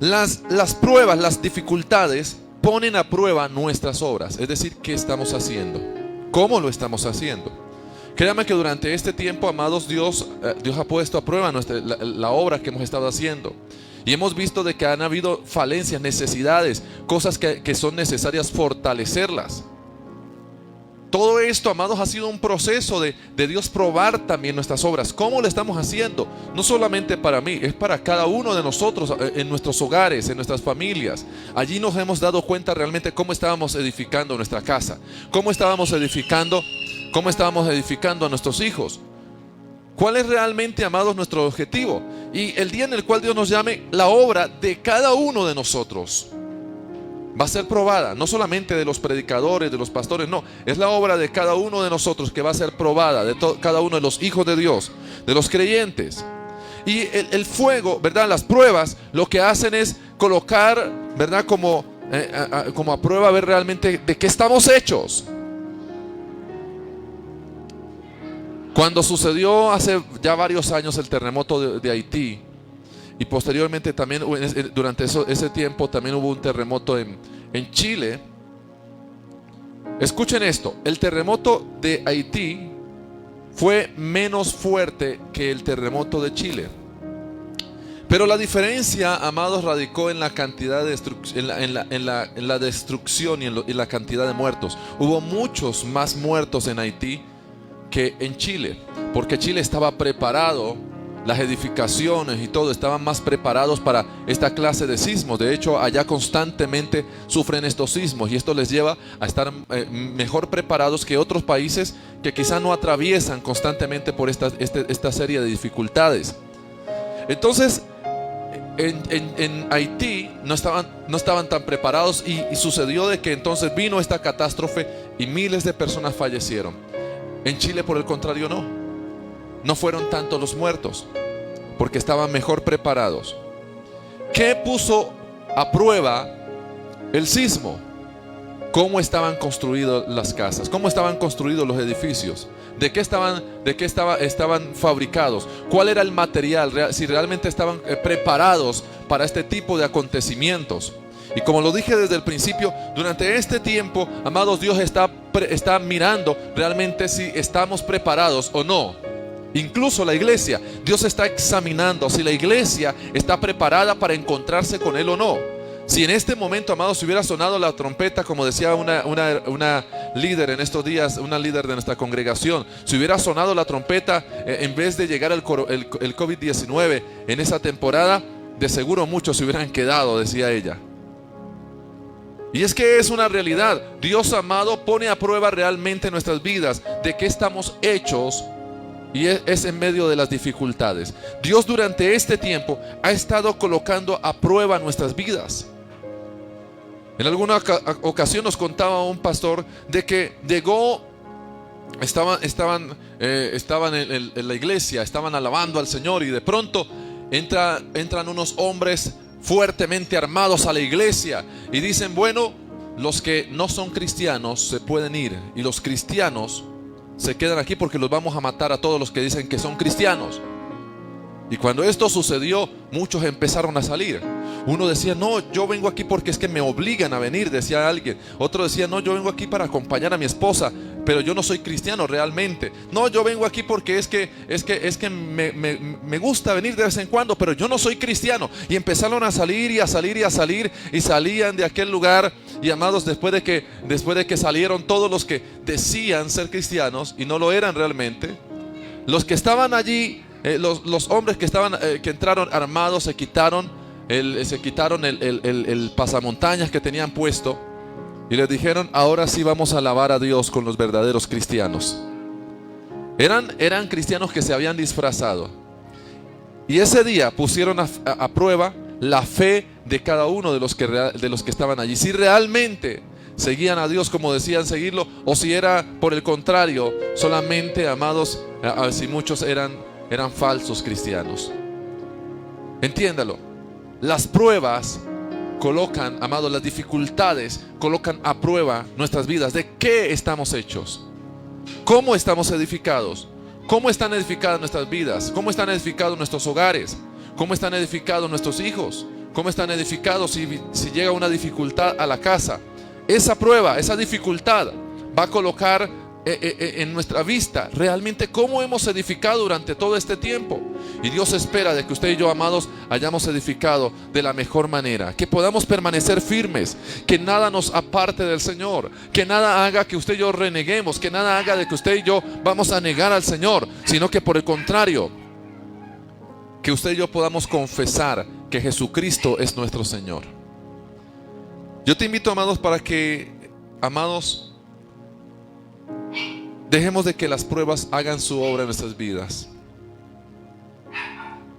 Speaker 1: Las pruebas, las dificultades ponen a prueba nuestras obras, es decir, ¿qué estamos haciendo? ¿Cómo lo estamos haciendo? Créame que durante este tiempo, amados, Dios ha puesto a prueba la obra que hemos estado haciendo. Y hemos visto de que han habido falencias, necesidades, cosas que son necesarias fortalecerlas. Todo esto, amados, ha sido un proceso de Dios probar también nuestras obras. ¿Cómo lo estamos haciendo? No solamente para mí, es para cada uno de nosotros, en nuestros hogares, en nuestras familias. Allí nos hemos dado cuenta realmente cómo estábamos edificando nuestra casa, cómo estábamos edificando a nuestros hijos. ¿Cuál es realmente, amados, nuestro objetivo? Y el día en el cual Dios nos llame, la obra de cada uno de nosotros va a ser probada, no solamente de los predicadores, de los pastores, no, es la obra de cada uno de nosotros que va a ser probada, de cada uno de los hijos de Dios, de los creyentes. Y el fuego, ¿verdad? Las pruebas lo que hacen es colocar, ¿verdad? Como a prueba, ver realmente de qué estamos hechos. Cuando sucedió hace ya varios años el terremoto de Haití, y posteriormente también durante ese tiempo también hubo un terremoto en Chile. Escuchen esto, el terremoto de Haití fue menos fuerte que el terremoto de Chile. Pero la diferencia, amados, radicó en la cantidad de en la destrucción y en la cantidad de muertos. Hubo muchos más muertos en Haití que en Chile, porque Chile estaba preparado, las edificaciones y todo estaban más preparados para esta clase de sismos. De hecho, allá constantemente sufren estos sismos y esto les lleva a estar mejor preparados que otros países que quizá no atraviesan constantemente por esta serie de dificultades. Entonces, en Haití no estaban tan preparados y sucedió de que entonces vino esta catástrofe y miles de personas fallecieron. En Chile, por el contrario, no fueron tantos los muertos, porque estaban mejor preparados. ¿Qué puso a prueba el sismo? ¿Cómo estaban construidas las casas? ¿Cómo estaban construidos los edificios? ¿De qué estaban fabricados? ¿Cuál era el material? Si realmente estaban preparados para este tipo de acontecimientos. Y como lo dije desde el principio, durante este tiempo, amados, Dios está mirando realmente si estamos preparados o no. Incluso la iglesia, Dios está examinando si la iglesia está preparada para encontrarse con Él o no. Si en este momento, amados, si hubiera sonado la trompeta, como decía una líder en estos días, una líder de nuestra congregación, si hubiera sonado la trompeta en vez de llegar el COVID-19 en esa temporada, de seguro muchos se hubieran quedado, decía ella. Y es que es una realidad. Dios, amado, pone a prueba realmente nuestras vidas, de qué estamos hechos. Y es en medio de las dificultades. Dios durante este tiempo ha estado colocando a prueba nuestras vidas. En alguna ocasión nos contaba un pastor de que estaban en la iglesia, estaban alabando al Señor y de pronto entran unos hombres fuertemente armados a la iglesia y dicen: bueno, los que no son cristianos se pueden ir y los cristianos se quedan aquí porque los vamos a matar a todos los que dicen que son cristianos. Y cuando esto sucedió, muchos empezaron a salir. Uno decía: no, yo vengo aquí porque es que me obligan a venir, decía alguien. Otro decía: no, yo vengo aquí para acompañar a mi esposa, pero yo no soy cristiano realmente. No, yo vengo aquí porque es que me gusta venir de vez en cuando, pero yo no soy cristiano. Y empezaron a salir y a salir y a salir, y salían de aquel lugar. Y amados, después de que salieron todos los que decían ser cristianos y no lo eran realmente, los que estaban allí, los hombres que entraron armados, se quitaron el pasamontañas que tenían puesto y les dijeron: ahora sí vamos a alabar a Dios con los verdaderos cristianos. Eran cristianos que se habían disfrazado. Y ese día pusieron a prueba la fe de cada uno de los que estaban allí. Si realmente seguían a Dios como decían seguirlo, o si era por el contrario, solamente, amados, si muchos eran falsos cristianos. Entiéndalo. Las pruebas colocan, amados, las dificultades colocan a prueba nuestras vidas. ¿De qué estamos hechos? ¿Cómo estamos edificados? ¿Cómo están edificadas nuestras vidas? ¿Cómo están edificados nuestros hogares? ¿Cómo están edificados nuestros hijos? ¿Cómo están edificados si llega una dificultad a la casa? Esa prueba, esa dificultad va a colocar en nuestra vista realmente cómo hemos edificado durante todo este tiempo. Y Dios espera de que usted y yo, amados, hayamos edificado de la mejor manera, que podamos permanecer firmes, que nada nos aparte del Señor, que nada haga que usted y yo reneguemos, que nada haga de que usted y yo vamos a negar al Señor, sino que por el contrario, que usted y yo podamos confesar que Jesucristo es nuestro Señor. Yo te invito, amados, para que, amados, dejemos de que las pruebas hagan su obra en nuestras vidas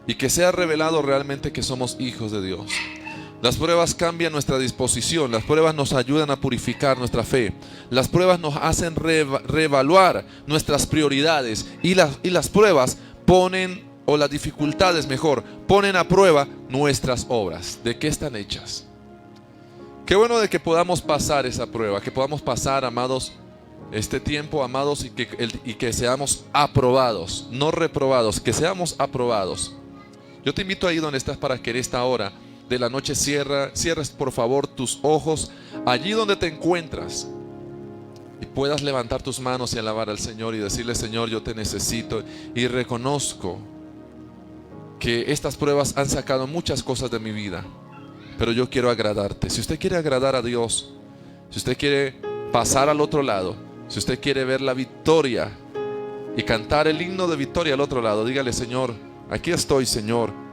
Speaker 1: y que sea revelado realmente que somos hijos de Dios. Las pruebas cambian nuestra disposición, las pruebas nos ayudan a purificar nuestra fe, las pruebas nos hacen reevaluar nuestras prioridades y las pruebas ponen, o las dificultades mejor, ponen a prueba nuestras obras. ¿De qué están hechas? Qué bueno de que podamos pasar esa prueba, que podamos pasar, amados, este tiempo, amados, y que seamos aprobados, no reprobados, que seamos aprobados. Yo te invito ahí donde estás para que en esta hora de la noche cierres por favor tus ojos allí donde te encuentras y puedas levantar tus manos y alabar al Señor y decirle: Señor, yo te necesito y reconozco que estas pruebas han sacado muchas cosas de mi vida, pero yo quiero agradarte. Si usted quiere agradar a Dios, si usted quiere pasar al otro lado, si usted quiere ver la victoria y cantar el himno de victoria al otro lado, dígale: Señor, aquí estoy, Señor.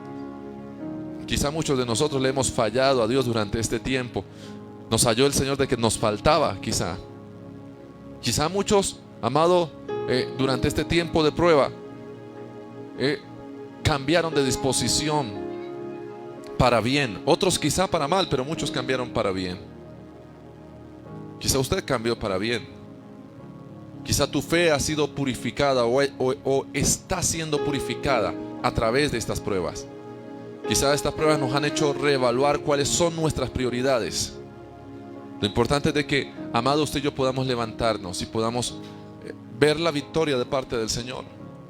Speaker 1: Quizá muchos de nosotros le hemos fallado a Dios durante este tiempo. Nos halló el Señor de que nos faltaba, quizá muchos, amado, durante este tiempo de prueba cambiaron de disposición para bien. Otros quizá para mal, pero muchos cambiaron para bien. Quizá usted cambió para bien. Quizá tu fe ha sido purificada o está siendo purificada a través de estas pruebas. Quizá estas pruebas nos han hecho reevaluar cuáles son nuestras prioridades. Lo importante es de que, amado, usted y yo podamos levantarnos y podamos ver la victoria de parte del Señor.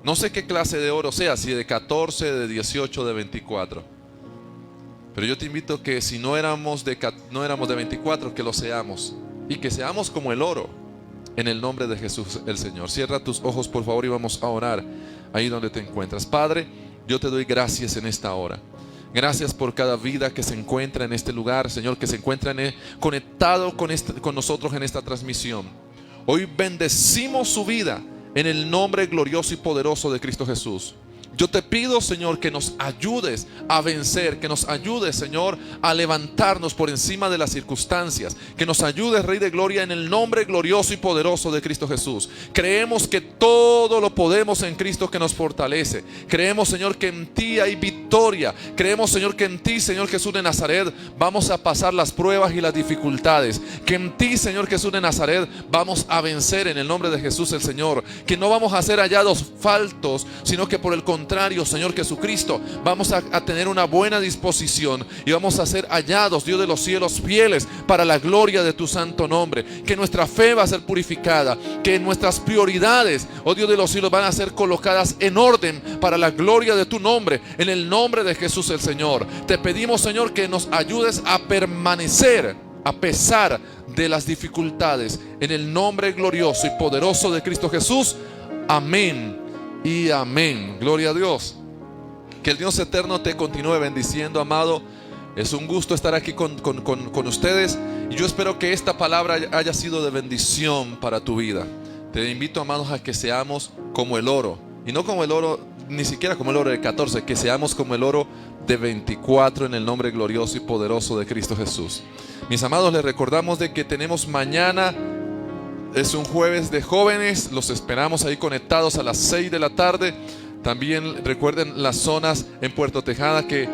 Speaker 1: No sé qué clase de oro sea, si de 14, de 18, de 24. Pero yo te invito que si no éramos de 24, que lo seamos. Y que seamos como el oro, en el nombre de Jesús el Señor. Cierra tus ojos por favor y vamos a orar ahí donde te encuentras. Padre, yo te doy gracias en esta hora. Gracias por cada vida que se encuentra en este lugar, Señor, que se encuentra conectado con nosotros en esta transmisión. Hoy bendecimos su vida en el nombre glorioso y poderoso de Cristo Jesús. Yo te pido, Señor, que nos ayudes a vencer, que nos ayudes, Señor, a levantarnos por encima de las circunstancias, que nos ayudes, Rey de Gloria, en el nombre glorioso y poderoso de Cristo Jesús. Creemos que todo lo podemos en Cristo que nos fortalece. Creemos, Señor, que en ti hay victoria. Creemos, Señor, que en ti, Señor Jesús de Nazaret, vamos a pasar las pruebas y las dificultades. Que en ti, Señor Jesús de Nazaret, vamos a vencer en el nombre de Jesús el Señor. Que no vamos a ser hallados faltos, sino que por el contrario, Señor Jesucristo, vamos a tener una buena disposición y vamos a ser hallados, Dios de los cielos, fieles para la gloria de tu santo nombre. Que nuestra fe va a ser purificada, que nuestras prioridades, oh Dios de los cielos, van a ser colocadas en orden para la gloria de tu nombre, en el nombre de Jesús el Señor. Te pedimos, Señor, que nos ayudes a permanecer a pesar de las dificultades, en el nombre glorioso y poderoso de Cristo Jesús. Amén y amén. Gloria a Dios. Que el Dios eterno te continúe bendiciendo, amado. Es un gusto estar aquí con ustedes y yo espero que esta palabra haya sido de bendición para tu vida. Te invito, amados, a que seamos como el oro, y no como el oro, ni siquiera como el oro de 14, que seamos como el oro de 24 en el nombre glorioso y poderoso de Cristo Jesús. Mis amados, les recordamos de que tenemos mañana, es un jueves de jóvenes, los esperamos ahí conectados a las 6 de la tarde. También recuerden las zonas en Puerto Tejada que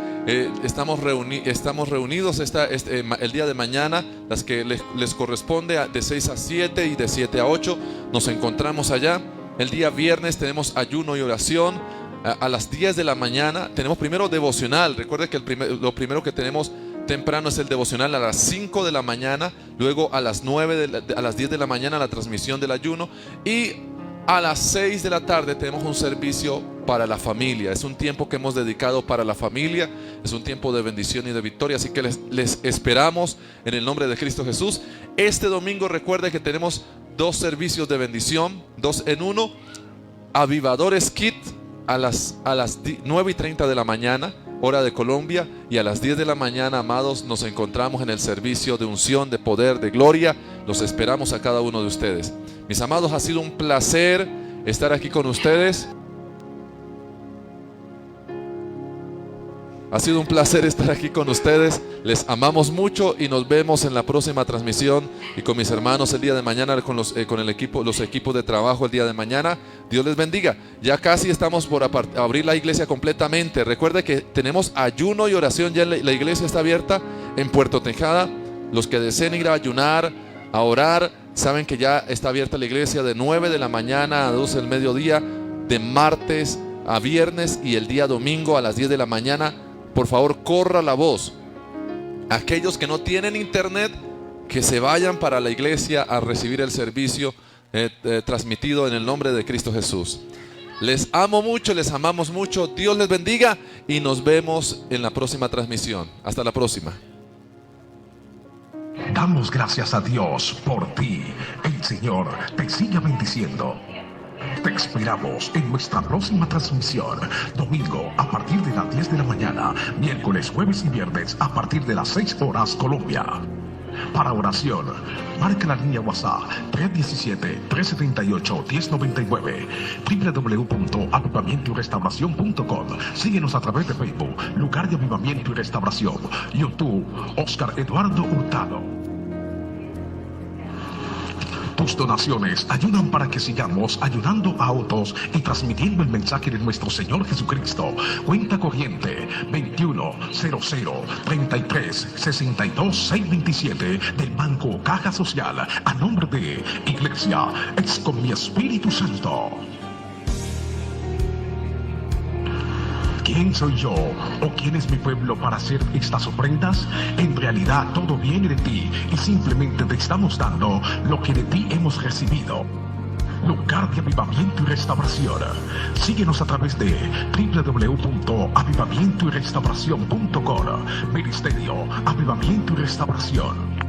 Speaker 1: estamos reunidos el día de mañana, las que les corresponde de 6 a 7 y de 7 a 8, nos encontramos allá. El día viernes tenemos ayuno y oración a las 10 de la mañana. Tenemos primero devocional, recuerden que lo primero que tenemos temprano es el devocional a las 5 de la mañana, luego a las 10 de la mañana la transmisión del ayuno y a las 6 de la tarde tenemos un servicio para la familia. Es un tiempo que hemos dedicado para la familia, es un tiempo de bendición y de victoria, así que les esperamos en el nombre de Cristo Jesús. Este domingo recuerde que tenemos 2 servicios de bendición, 2 en 1, Avivadores Kit a las 9:30 de la mañana, hora de Colombia, y a las 10 de la mañana, amados, nos encontramos en el servicio de unción, de poder, de gloria. Los esperamos a cada uno de ustedes. Mis amados, ha sido un placer estar aquí con ustedes. Ha sido un placer estar aquí con ustedes. Les amamos mucho y nos vemos en la próxima transmisión y con mis hermanos el día de mañana, con los equipos de trabajo el día de mañana. Dios les bendiga. Ya casi estamos por abrir la iglesia completamente. Recuerde que tenemos ayuno y oración. Ya la iglesia está abierta en Puerto Tejada. Los que deseen ir a ayunar, a orar, saben que ya está abierta la iglesia de 9 de la mañana a 12 del mediodía, de martes a viernes, y el día domingo a las 10 de la mañana. Por favor, corra la voz. Aquellos que no tienen internet, que se vayan para la iglesia a recibir el servicio transmitido en el nombre de Cristo Jesús. Les amo mucho, les amamos mucho. Dios les bendiga y nos vemos en la próxima transmisión. Hasta la próxima.
Speaker 2: Damos gracias a Dios por ti. El Señor te siga bendiciendo. Te esperamos en nuestra próxima transmisión, domingo a partir de las 10 de la mañana, miércoles, jueves y viernes a partir de las 6 horas Colombia. Para oración, marca la línea WhatsApp 317-378-1099, www.avivamientoyrestauración.com. Síguenos a través de Facebook, Lugar de Avivamiento y Restauración, YouTube, Oscar Eduardo Hurtado. Tus donaciones ayudan para que sigamos ayudando a otros y transmitiendo el mensaje de nuestro Señor Jesucristo. Cuenta corriente 21003362-627 del Banco Caja Social, a nombre de Iglesia Es con mi Espíritu Santo. ¿Quién soy yo o quién es mi pueblo para hacer estas ofrendas? En realidad todo viene de ti y simplemente te estamos dando lo que de ti hemos recibido. Lugar de Avivamiento y Restauración. Síguenos a través de www.avivamientoyrestauración.com. Ministerio Avivamiento y Restauración.